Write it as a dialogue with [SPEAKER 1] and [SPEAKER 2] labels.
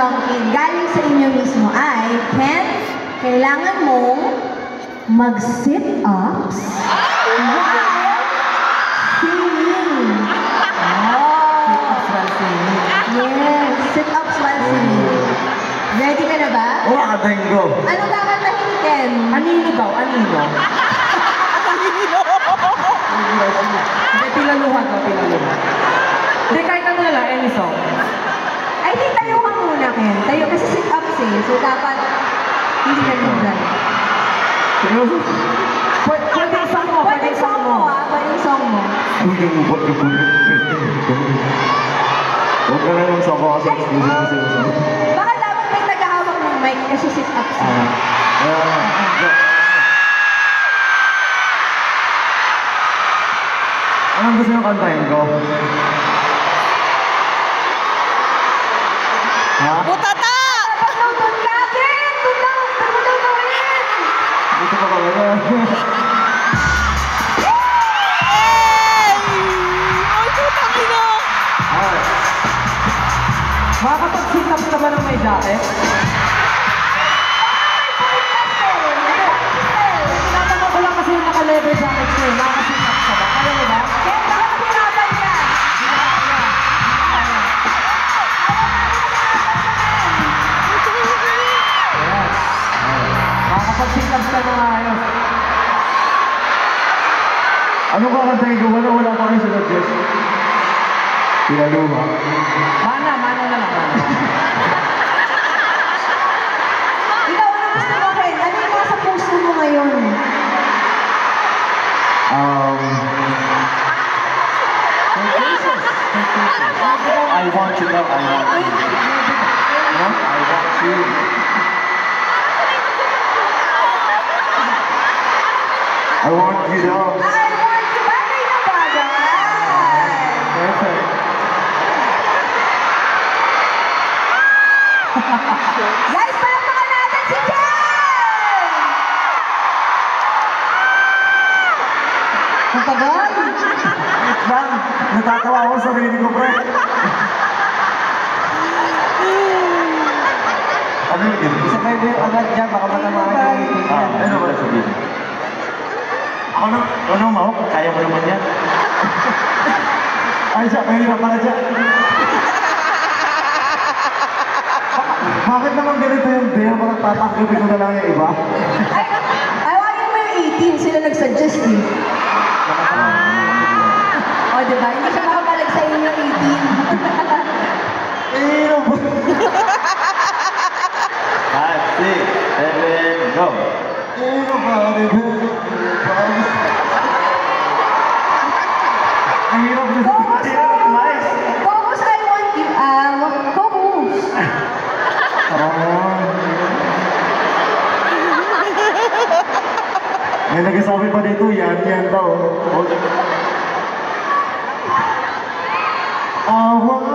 [SPEAKER 1] Chongqing galing sa inyo mismo ay, Ken, kailangan mong mag-sit-ups while singing.
[SPEAKER 2] Sit-ups while singing.
[SPEAKER 1] Yes, sit-ups while singing. Ready ka na ba?
[SPEAKER 3] Oo, akatayin ko.
[SPEAKER 1] Anong kakantahin, Ken?
[SPEAKER 2] Anino daw, anino. Hindi, pilaluhan daw, pilaluhan. Hindi, kahit ano na lang, any song.
[SPEAKER 1] I think tayo ka muna, Ken. Tayo kasi sit-ups eh. So dapat hindi ka naglan.
[SPEAKER 2] Pwede isang mo,
[SPEAKER 1] Pwede song mo ah. Pwede song mo.
[SPEAKER 3] Hindi mo ba't ka puno? Huwag ka na yung soko kasi exclusive kasi yung soko.
[SPEAKER 1] Baka dapat may tagahawak ng mic kasi sit-ups.
[SPEAKER 3] Anong gusto nyo kantahin ko? Ha?
[SPEAKER 4] Butata!
[SPEAKER 1] Doon ka, Ken! Doon mo gawin!
[SPEAKER 3] Dito pa talaga.
[SPEAKER 4] Ay, putang ina!
[SPEAKER 2] Makakapag-sit-ups ka ba ng may jacket? Tinatanong ko lang kasi yung naka-leather jacket ko eh. Makaka-sit-ups ka ba? Kaya mo ba?
[SPEAKER 1] Ken, baka mahirapan ka!
[SPEAKER 2] Makakapag-sit-ups ka na ayos.
[SPEAKER 3] Ano ba kantahin ko? Wala pa kayo sunod, Jess. Pinaluha.
[SPEAKER 2] Mana na lang.
[SPEAKER 1] Ikaw, ano gusto mo, Ken? Ano yung nasa puso mo ngayon?
[SPEAKER 3] I want you now, I want you. No? I want you. I want you now.
[SPEAKER 1] I want you. Bagay na bagay!
[SPEAKER 3] Perfect.
[SPEAKER 1] Guys, palakpakan natin si Ken!
[SPEAKER 2] Ang tagal!
[SPEAKER 3] Wait lang. Natatawa ako sa sarili ko, pre. Ano yun?
[SPEAKER 2] Isa kayo din agad dyan, baka matamaan yung meeting yan.
[SPEAKER 3] Ano ba sabihin? Ano mo? Kaya mo naman yan. Ay, siya, mahirap pala siya. Bakit naman ganito yung deal? Bakit tatakipin ko na lang yung iba?
[SPEAKER 1] Ay, ayaw mo yung 18. Sila nag-suggest eh. O, diba? Hindi siya makapalag sa inyo 18.
[SPEAKER 3] Mahirap ba? 5, 6, 7, go! Mahirap ba? Mahirap na
[SPEAKER 1] Focus, focus! Focus, I want you. Focus!
[SPEAKER 3] May nagsasabi pa dito, yan daw. I want